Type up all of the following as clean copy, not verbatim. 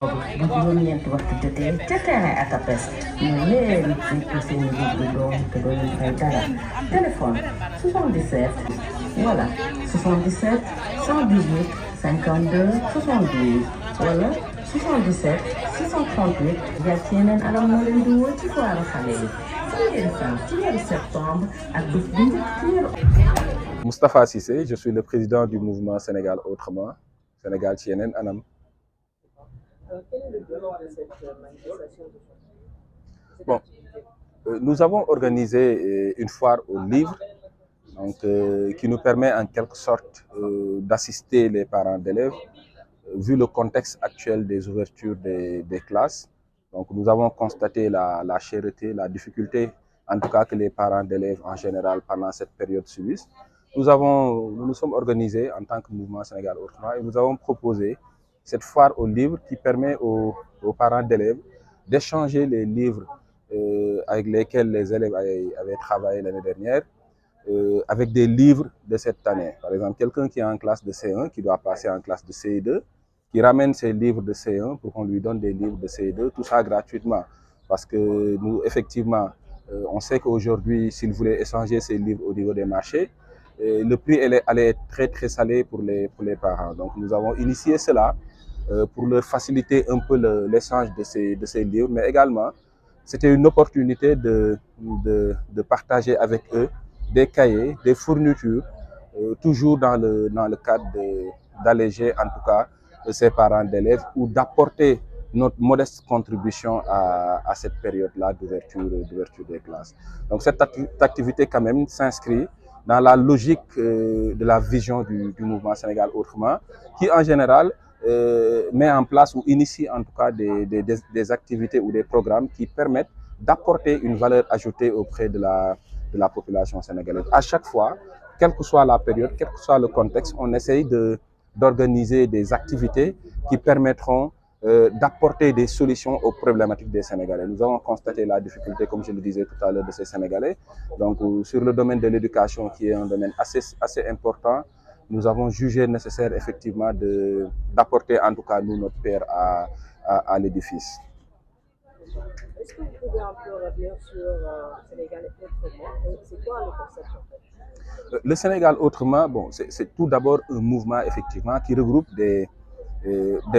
bu juróom-ñeenti waxtu jotee ca terrain Atapes ñu leen fekk seen liggéey doom te doo leen fay dara téléphone 77 voilà 77 118 52 72 wala 77 638 jaar ci yeneen anam moo leen di woo ci foire xale yi fan ngeen fan ci weeru septembre ak bés bu njëkk ci weeru. Moustapha Cissé, je suis le président du mouvement Sénégal Autrement, Sénégal ci yeneen anam. Quel est le but de cette manifestation Bon, nous avons organisé une foire au livre donc, qui nous permet en quelque sorte d'assister les parents d'élèves vu le contexte actuel des ouvertures des classes. Donc nous avons constaté la cherté, la difficulté en tout cas que les parents d'élèves en général pendant cette période subissent. Nous nous sommes organisés en tant que mouvement Sénégal Autrement et nous avons proposé cette foire aux livres qui permet aux parents d'élèves d'échanger les livres avec lesquels les élèves avaient travaillé l'année dernière avec des livres de cette année. Par exemple, quelqu'un qui est en classe de C1, qui doit passer en classe de CE2, qui ramène ses livres de C1 pour qu'on lui donne des livres de CE2, tout ça gratuitement. Parce que nous, effectivement, on sait qu'aujourd'hui, s'ils voulaient échanger ces livres au niveau des marchés, le prix allait être très très salé pour les parents. Donc nous avons initié cela pour leur faciliter un peu l'échange de ces livres, mais également c'était une opportunité de partager avec eux des cahiers, des fournitures, toujours dans le cadre d'alléger en tout cas ces parents d'élèves ou d'apporter notre modeste contribution à cette période-là d'ouverture des classes. Donc cette activité quand même s'inscrit dans la logique de la vision du mouvement Sénégal Autrement, qui en général met en place ou initie en tout cas des activités ou des programmes qui permettent d'apporter une valeur ajoutée auprès de la population sénégalaise. À chaque fois, quelle que soit la période, quel que soit le contexte, on essaye d'organiser des activités qui permettront d'apporter des solutions aux problématiques des Sénégalais. Nous avons constaté la difficulté, comme je le disais tout à l'heure, de ces Sénégalais. Donc, sur le domaine de l'éducation, qui est un domaine assez important, nous avons jugé nécessaire effectivement d'apporter en tout cas nous notre pierre à l'édifice. Est-ce que vous pouvez un peu revenir sur Sénégal Autrement? C'est quoi le concept en fait? Le Sénégal Autrement, bon, c'est tout d'abord un mouvement effectivement qui regroupe des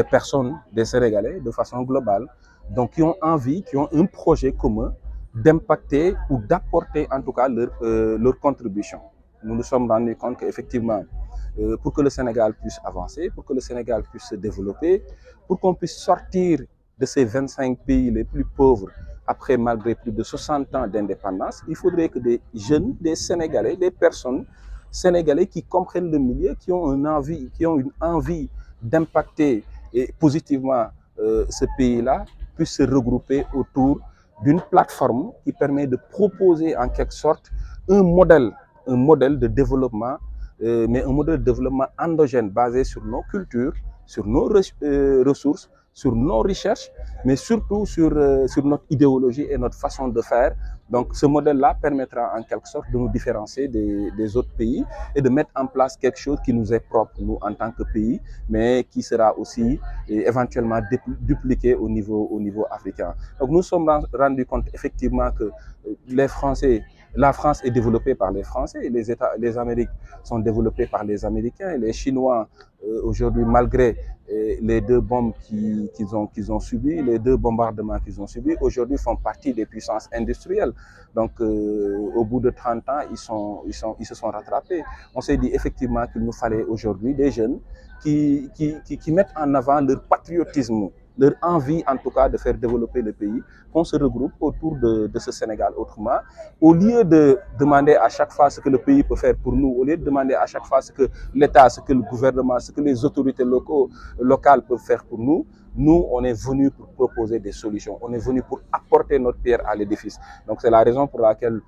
personnes, des Sénégalais de façon globale, donc qui ont envie, qui ont un projet commun d'impacter ou d'apporter en tout cas leur contribution. Nous nous sommes rendus compte qu'effectivement, pour que le Sénégal puisse avancer, pour que le Sénégal puisse se développer, pour qu'on puisse sortir de ces 25 pays les plus pauvres, après malgré plus de 60 ans d'indépendance, il faudrait que des jeunes, des Sénégalais, des personnes sénégalais qui comprennent le milieu, qui ont une envie d'impacter positivement ce pays-là, puissent se regrouper autour d'une plateforme qui permet de proposer en quelque sorte un modèle de développement, mais un modèle de développement endogène basé sur nos cultures, sur nos ressources, sur nos recherches, mais surtout sur notre idéologie et notre façon de faire. Donc ce modèle-là permettra en quelque sorte de nous différencier des autres pays et de mettre en place quelque chose qui nous est propre, nous, en tant que pays, mais qui sera aussi éventuellement dupliqué au niveau africain. Donc nous sommes rendus compte effectivement que la France est développée par les Français, les Amériques sont développées par les Américains, les Chinois aujourd'hui, malgré les deux bombes qu'ils ont subies, les deux bombardements qu'ils ont subis, aujourd'hui font partie des puissances industrielles. Donc au bout de 30 ans, ils se sont rattrapés. On s'est dit effectivement qu'il nous fallait aujourd'hui des jeunes qui mettent en avant leur patriotisme, leur envie en tout cas de faire développer le pays, qu'on se regroupe autour de ce Sénégal Autrement, au lieu de demander à chaque fois ce que le pays peut faire pour nous, au lieu de demander à chaque fois ce que l'État, ce que le gouvernement, ce que les autorités locales peuvent faire pour nous, nous, on est venus pour proposer des solutions, on est venus pour apporter notre pierre à l'édifice. Donc c'est la raison pour laquelle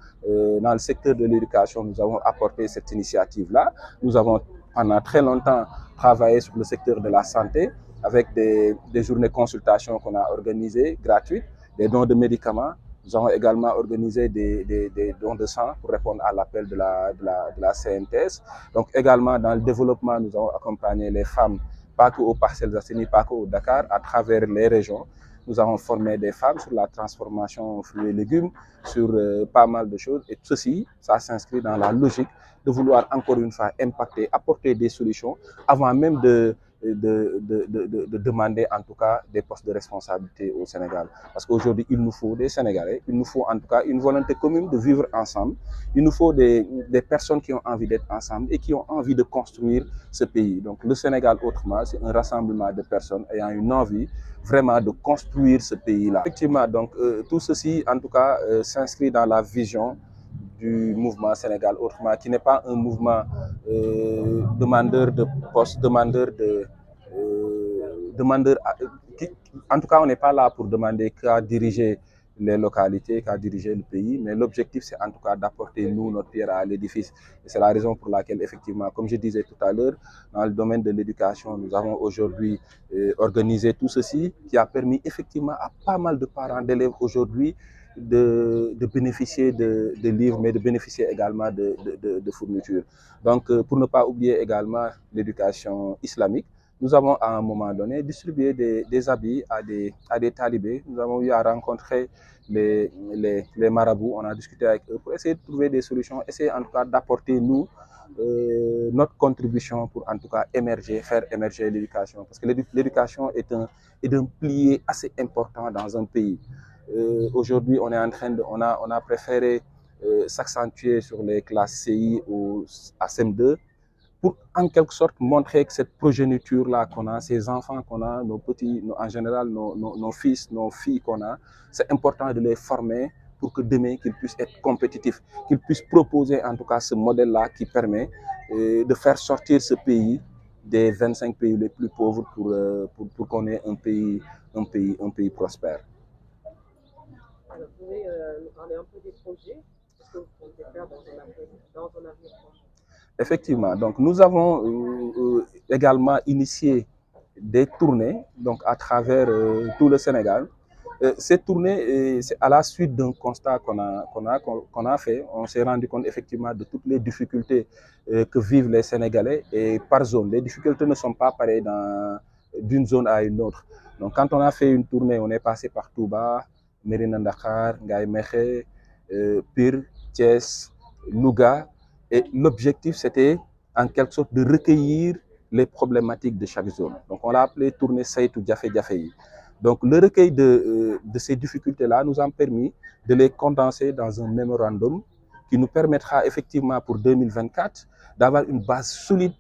dans le secteur de l'éducation, nous avons apporté cette initiative-là. Nous avons pendant très longtemps travaillé sur le secteur de la santé, avec des journées de consultation qu'on a organisées gratuites, des dons de médicaments. Nous avons également organisé des dons de sang pour répondre à l'appel de la CNTS. Donc également dans le développement, nous avons accompagné les femmes pas qu'aux Parcelles Assainies, pas qu'au Dakar, à travers les régions. Nous avons formé des femmes sur la transformation fruits et légumes, sur pas mal de choses. Et ceci, ça s'inscrit dans la logique de vouloir encore une fois impacter, apporter des solutions avant même de demander en tout cas des postes de responsabilité au Sénégal. Parce qu'aujourd'hui, il nous faut des Sénégalais, il nous faut en tout cas une volonté commune de vivre ensemble. Il nous faut des personnes qui ont envie d'être ensemble et qui ont envie de construire ce pays. Donc le Sénégal autrement, c'est un rassemblement de personnes ayant une envie vraiment de construire ce pays-là. Effectivement, donc tout ceci en tout cas s'inscrit dans la vision du mouvement Sénégal autrement, qui n'est pas un mouvement demandeur de postes, demandeur en tout cas, on n'est pas là pour demander qu'à diriger les localités, qu'à diriger le pays, mais l'objectif, c'est en tout cas d'apporter, nous, notre pierre à l'édifice. Et c'est la raison pour laquelle, effectivement, comme je disais tout à l'heure, dans le domaine de l'éducation, nous avons aujourd'hui organisé tout ceci qui a permis, effectivement, à pas mal de parents d'élèves aujourd'hui de bénéficier de livres, mais de bénéficier également de fournitures. Donc, pour ne pas oublier également l'éducation islamique, nous avons à un moment donné distribué des habits à des talibés. Nous avons eu à rencontrer les marabouts, on a discuté avec eux pour essayer de trouver des solutions, essayer en tout cas d'apporter nous notre contribution pour en tout cas faire émerger l'éducation. Parce que l'éducation est un pilier assez important dans un pays. Aujourd'hui, on est en train on a préféré s'accentuer sur les classes CI à CM2 pour en quelque sorte montrer que cette progéniture-là qu'on a, ces enfants qu'on a, nos petits, en général nos fils, nos filles qu'on a, c'est important de les former pour que demain qu'ils puissent être compétitifs, qu'ils puissent proposer en tout cas ce modèle-là qui permet de faire sortir ce pays des 25 pays les plus pauvres pour qu'on ait un pays prospère. Alors, vous pouvez nous parler un peu des projets, ce que vous comptez faire dans un avenir proche? Effectivement, donc nous avons également initié des tournées donc à travers tout le Sénégal. Ces tournées, c'est à la suite d'un constat qu'on a fait. On s'est rendu compte effectivement de toutes les difficultés que vivent les Sénégalais et par zone. Les difficultés ne sont pas pareilles d'une zone à une autre. Donc quand on a fait une tournée, on est passé par Touba, Mérina Dakhar, Ngaye Mékhé, Pire, Thiès, Louga. Et l'objectif, c'était en quelque sorte de recueillir les problématiques de chaque zone. Donc, on l'a appelé tournée Saytu Diafé Diafé. Donc, le recueil de ces difficultés-là nous a permis de les condenser dans un mémorandum qui nous permettra effectivement pour 2024 d'avoir une base solide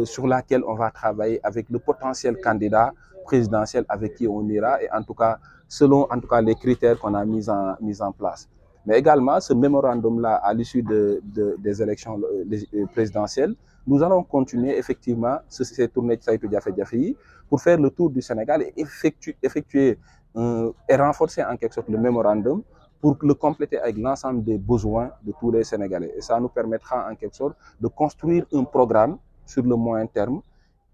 sur laquelle on va travailler avec le potentiel candidat présidentiel avec qui on ira et en tout cas, selon en tout cas les critères qu'on a mis en place. Mais également, ce mémorandum-là, à l'issue des élections présidentielles, nous allons continuer effectivement ces tournées de Saytu Diafé Diafé pour faire le tour du Sénégal et effectuer et renforcer en quelque sorte le mémorandum pour le compléter avec l'ensemble des besoins de tous les Sénégalais. Et ça nous permettra en quelque sorte de construire un programme sur le moyen terme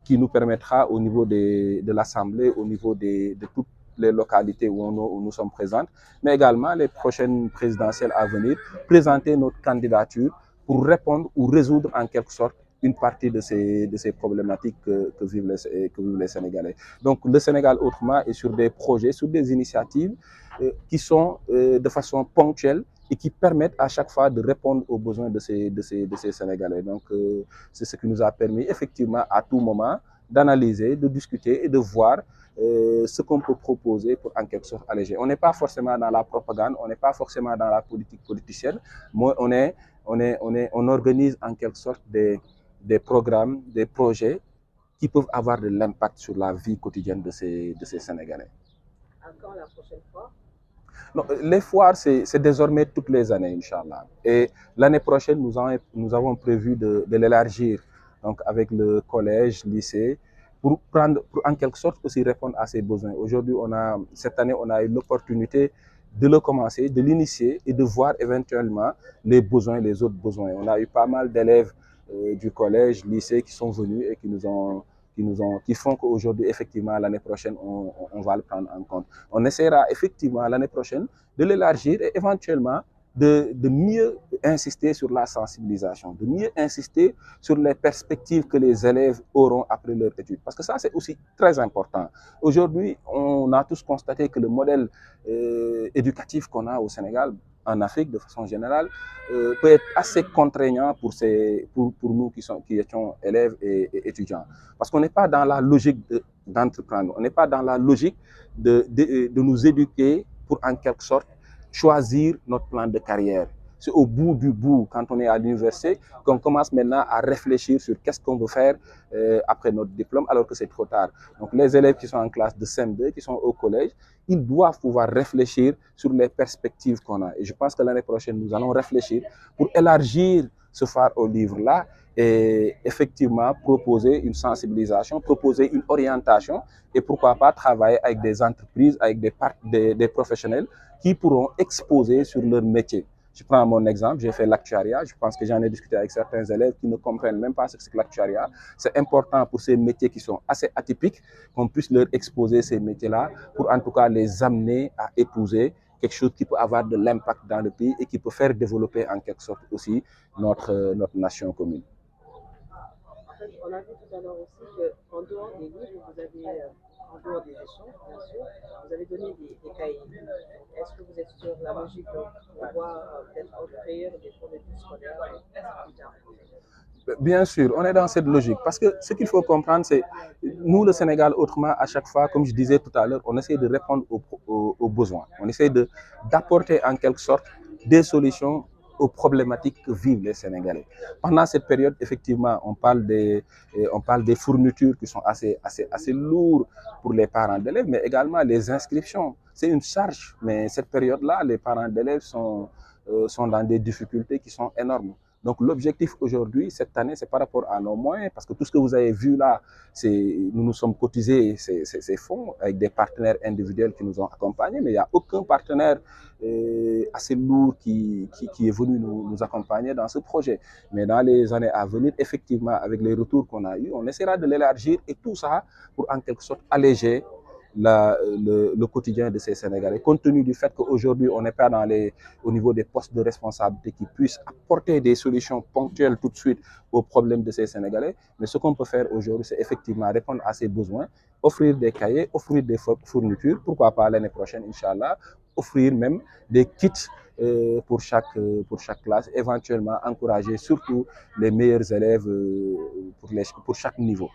qui nous permettra au niveau de l'Assemblée, au niveau de toutes les localités où nous sommes présentes, mais également les prochaines présidentielles à venir, présenter notre candidature pour répondre ou résoudre en quelque sorte une partie de ces problématiques que vivent les Sénégalais. Donc le Sénégal autrement est sur des projets, sur des initiatives qui sont de façon ponctuelle et qui permettent à chaque fois de répondre aux besoins de ces Sénégalais. Donc c'est ce qui nous a permis effectivement à tout moment d'analyser, de discuter et de voir ce qu'on peut proposer pour en quelque sorte alléger. On n'est pas forcément dans la propagande, on n'est pas forcément dans la politique politicienne, mais on organise en quelque sorte des programmes, des projets qui peuvent avoir de l'impact sur la vie quotidienne de ces Sénégalais. À quand la prochaine fois? Non, les foires, c'est désormais toutes les années, Inch'Allah. Et l'année prochaine, nous avons prévu de l'élargir, donc avec le collège, lycée, pour en quelque sorte aussi répondre à ces besoins. Aujourd'hui, cette année, on a eu l'opportunité de le commencer, de l'initier et de voir éventuellement les besoins, les autres besoins. On a eu pas mal d'élèves du collège, lycée qui sont venus et qui font qu'aujourd'hui, effectivement, l'année prochaine, on va le prendre en compte. On essaiera effectivement l'année prochaine de l'élargir et éventuellement de mieux insister sur la sensibilisation, de mieux insister sur les perspectives que les élèves auront après leur étude. Parce que ça, c'est aussi très important. Aujourd'hui, on a tous constaté que le modèle éducatif qu'on a au Sénégal, en Afrique de façon générale, peut être assez contraignant pour nous qui étions élèves et étudiants. Parce qu'on n'est pas dans la logique d'entreprendre, on n'est pas dans la logique de nous éduquer pour en quelque sorte choisir notre plan de carrière. C'est au bout du bout, quand on est à l'université, qu'on commence maintenant à réfléchir sur qu'est-ce qu'on veut faire après notre diplôme, alors que c'est trop tard. Donc les élèves qui sont en classe de CM2, qui sont au collège, ils doivent pouvoir réfléchir sur les perspectives qu'on a. Et je pense que l'année prochaine, nous allons réfléchir pour élargir ce phare au livre-là et effectivement proposer une sensibilisation, proposer une orientation et pourquoi pas travailler avec des entreprises, avec des professionnels qui pourront exposer sur leur métier. Je prends mon exemple, j'ai fait l'actuariat, je pense que j'en ai discuté avec certains élèves qui ne comprennent même pas ce que c'est que l'actuariat. C'est important pour ces métiers qui sont assez atypiques qu'on puisse leur exposer ces métiers-là pour en tout cas les amener à épouser quelque chose qui peut avoir de l'impact dans le pays et qui peut faire développer en quelque sorte aussi notre nation commune. En fait, on a vu tout à l'heure aussi qu'en dehors des livres, vous avez, en dehors des échanges, bien sûr, vous avez donné des cahiers. Est-ce que vous êtes sur la logique de pouvoir peut-être offrir des fournitures scolaires plus tard? Bien sûr, on est dans cette logique parce que ce qu'il faut comprendre, c'est nous, le Sénégal, autrement, à chaque fois, comme je disais tout à l'heure, on essaie de répondre aux besoins. On essaie d'apporter en quelque sorte des solutions aux problématiques que vivent les Sénégalais. Pendant cette période, effectivement, on parle des fournitures qui sont assez lourdes pour les parents d'élèves, mais également les inscriptions. C'est une charge, mais cette période-là, les parents d'élèves sont dans des difficultés qui sont énormes. Donc l'objectif aujourd'hui, cette année, c'est par rapport à nos moyens, parce que tout ce que vous avez vu là, nous nous sommes cotisés ces fonds avec des partenaires individuels qui nous ont accompagnés, mais il n'y a aucun partenaire assez lourd qui est venu nous accompagner dans ce projet. Mais dans les années à venir, effectivement, avec les retours qu'on a eus, on essaiera de l'élargir et tout ça pour en quelque sorte alléger le quotidien de ces Sénégalais, compte tenu du fait qu'aujourd'hui, on n'est pas au niveau des postes de responsabilité qui puissent apporter des solutions ponctuelles tout de suite aux problèmes de ces Sénégalais. Mais ce qu'on peut faire aujourd'hui, c'est effectivement répondre à ces besoins, offrir des cahiers, offrir des fournitures, pourquoi pas l'année prochaine, Inch'Allah, offrir même des kits pour chaque classe, éventuellement encourager surtout les meilleurs élèves pour chaque niveau.